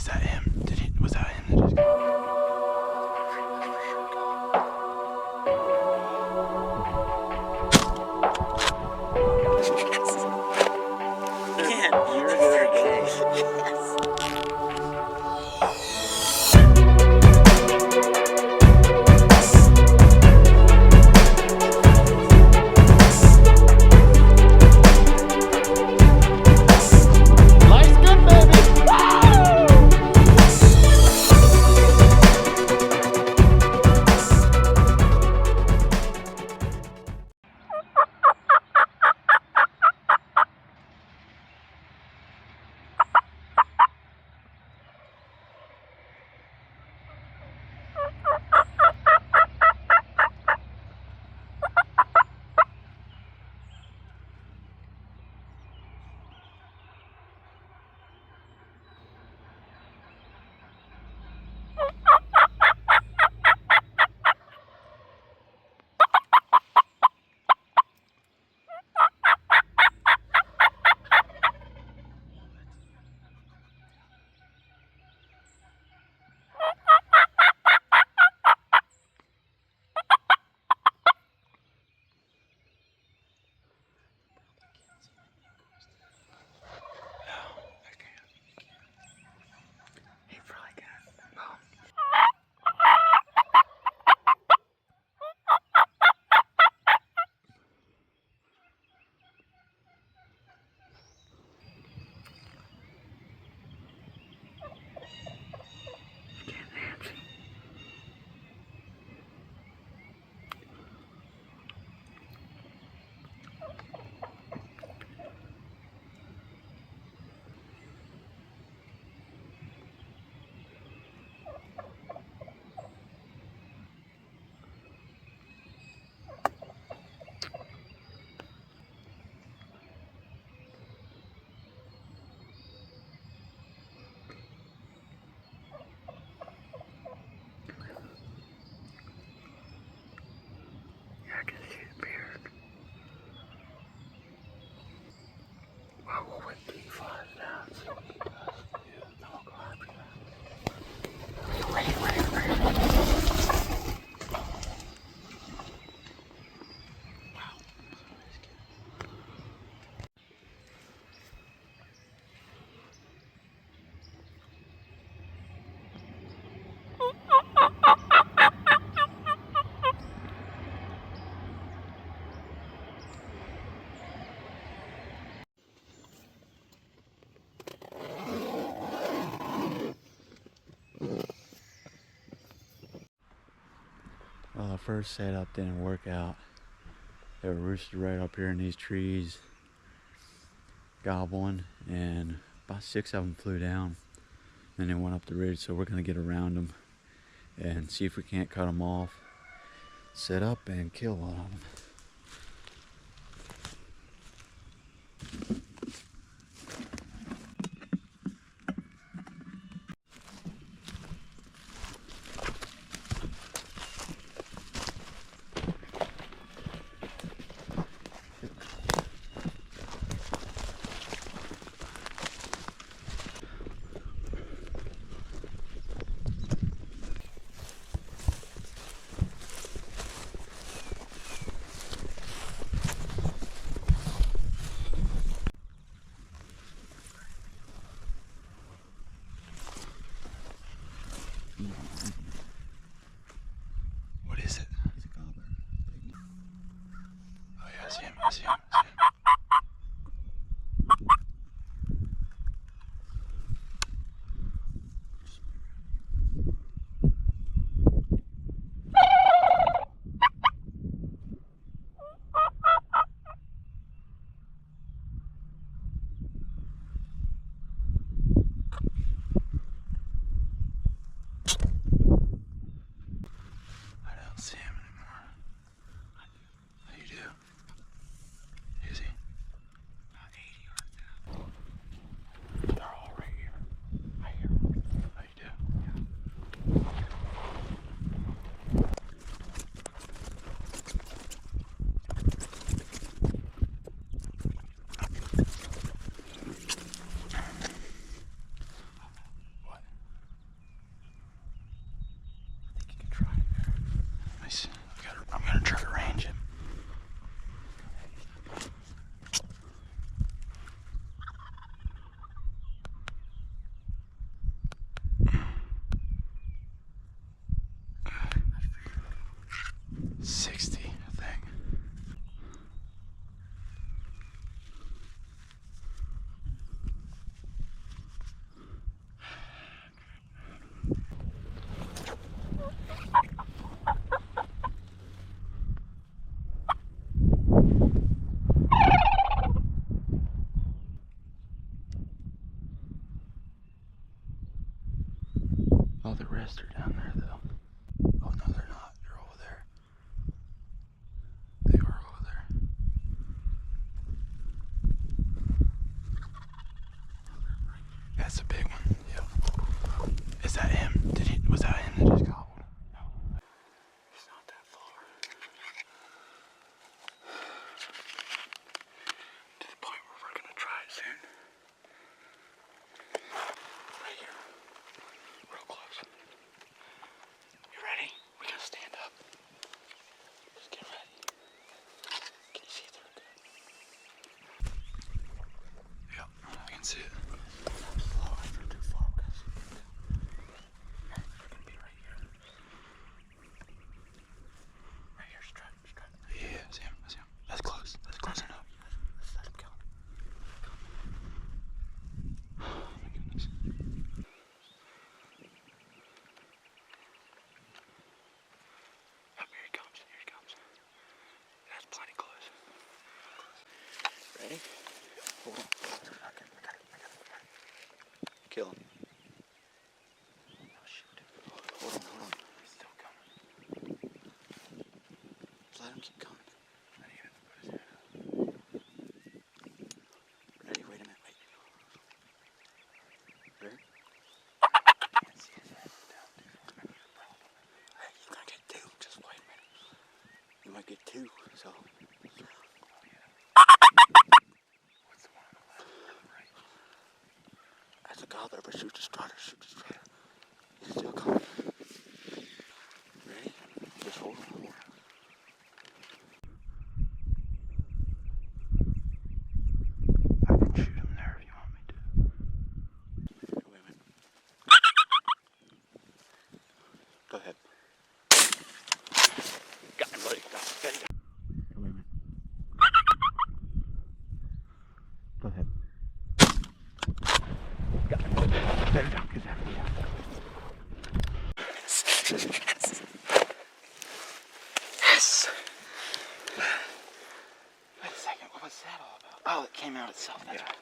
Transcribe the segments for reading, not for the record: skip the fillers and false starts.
Is that him? Was that him that just came? I can see the beard. Well, we'll wait till he flies down and see what he does. Yeah, then we'll go after that. Wait. Wow. Well, the first setup didn't work out. They were roosted right up here in these trees, gobbling, and about 6 of them flew down. Then they went up the ridge, so we're gonna get around them and see if we can't cut them off, set up, and kill one of them. Nice. I'm gonna try to range him. Oh, the rest are down there, though. Oh, no, they're not. They're over there. They are over there. That's a big one. Yep. Is that him? Was that him that just gobbled? No. He's not that far. To the point where we're gonna try it soon. Right here. Real close. You ready? We're gonna stand up. Just get ready. Can you see it through good? Yep, I can see it. Slow after too far, guys. We're gonna be right here. Right here, strut. Yeah, I see him. That's close. That's close enough. Let's let him go. Oh my goodness. Oh, here he comes. That's plenty close. Ready? Hold on. Okay, I got it. Kill him. Oh, shoot. Hold on. He's still coming. Just let him keep coming. Not even put his head up. Ready? Wait a minute. Wait. Ready? Can't see his head down, dude. It's gonna be a problem. Hey, you're gonna get two. Just wait a minute. You might get two, so. What's the one on the left? Right. That's a gobbler, but shoot the strutter. He's still coming. Ready? Just hold on. I can shoot him there if you want me to. Wait a minute. Go ahead. Got him, buddy. Got him. Wait a minute. Go ahead. Got him, buddy. Better duck his after you. Yes! Wait a second, what was that all about? Oh, it came out itself, that's right.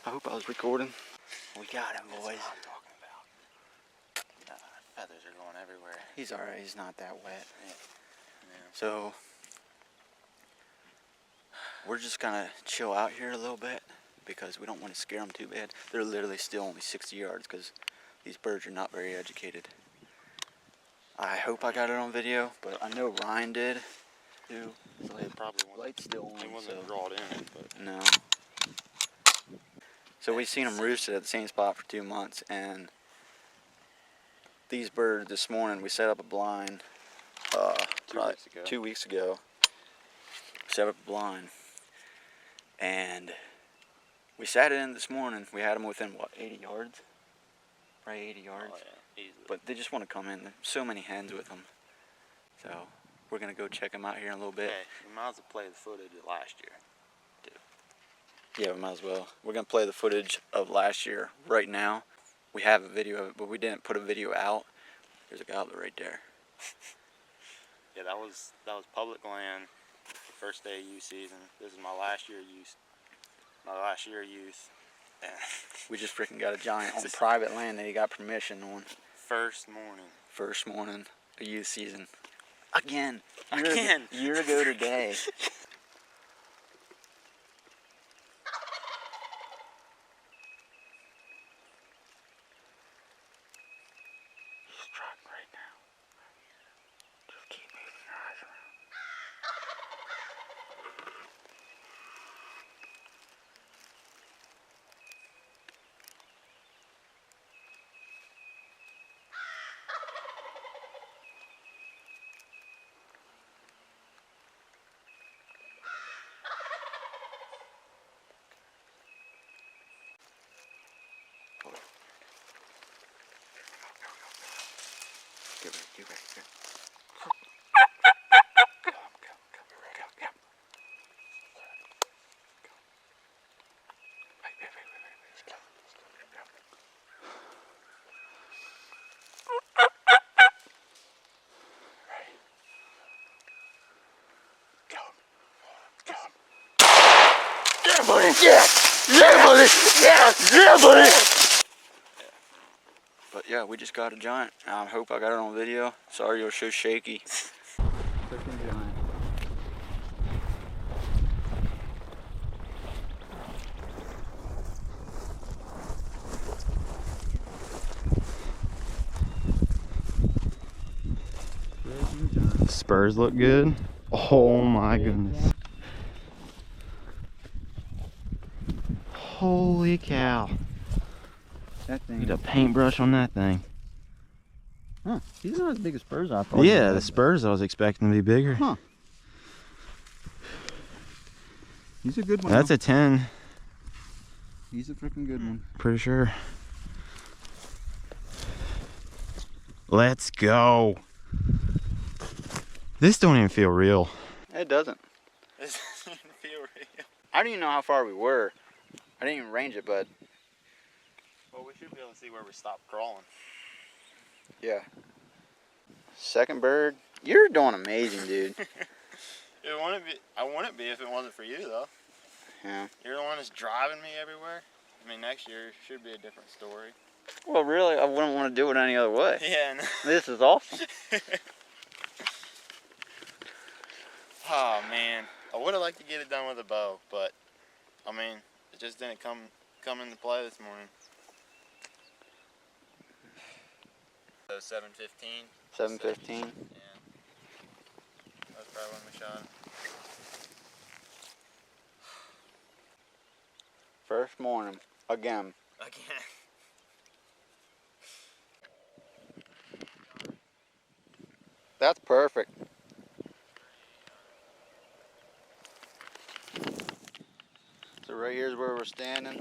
I hope I was recording. We got him, boys. That's what I'm talking about. Feathers are going everywhere. He's alright, he's not that wet. Yeah. So, we're just gonna chill out here a little bit because we don't want to scare them too bad. They're literally still only 60 yards because these birds are not very educated. I hope I got it on video, but I know Ryan did too. So it probably light's still on. It wasn't brought in, but no. So we've seen them roosted at the same spot for 2 months, and these birds this morning we set up a blind. 2 weeks ago. Set up a blind, and we sat it in this morning. We had them within what, 80 yards? Probably 80 yards. Oh, yeah. Easily. But they just want to come in. There's so many hens with them. So we're gonna go check them out here in a little bit. Hey, we might as well play the footage of last year, too. Yeah, we might as well. We're gonna play the footage of last year right now. We have a video of it, but we didn't put a video out. There's a gobbler right there. Yeah, that was public land. The first day of youth season. This is my last year of youth. And we just freaking got a giant on private land that he got permission on. First morning of youth season. Again. Year ago today. He's trotting right now. Just keep moving your eyes around. Yeah, buddy. Yeah. Yeah, buddy. Yeah. Yeah, buddy. But yeah, we just got a giant. I hope I got it on video. Sorry it was so shaky. Freaking giant. Spurs look good. Oh my goodness. Holy cow. That thing. Need a paintbrush on that thing. Huh. He's not as big as Spurs I thought. Yeah, the Spurs I was expecting to be bigger. Huh. He's a good one. That's a 10. He's a freaking good one. Pretty sure. Let's go. This don't even feel real. It doesn't. This doesn't even feel real. I don't even know how far we were. I didn't even range it, but Well, we should be able to see where we stopped crawling. yeah. Second bird. You're doing amazing, dude. It wouldn't be. I wouldn't be if it wasn't for you, though. Yeah. You're the one that's driving me everywhere. I mean, next year should be a different story. Well, really, I wouldn't want to do it any other way. Yeah. No. This is awesome. Oh man, I would have liked to get it done with a bow, but I mean, it just didn't come into play this morning. So 7:15. 7:15. Yeah. That's probably when we shot him. First morning. Again. Again. That's perfect. So right here's where we're standing.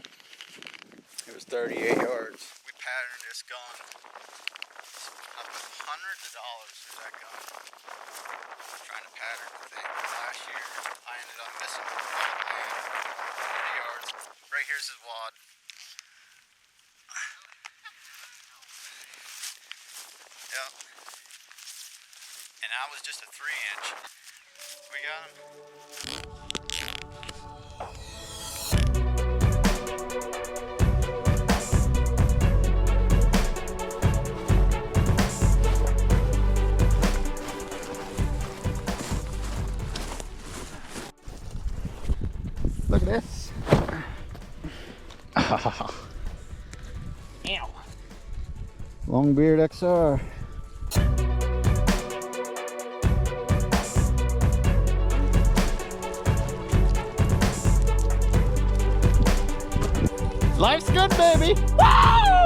It was 38 yards. We patterned this gun. I put hundreds of dollars through that gun. Trying to pattern the thing. Last year, I ended up missing 30 yards. Right here's his wad. Yep. And I was just a 3-inch. We got him. Look at this. Ow. Longbeard XR. Life's good, baby. Woo!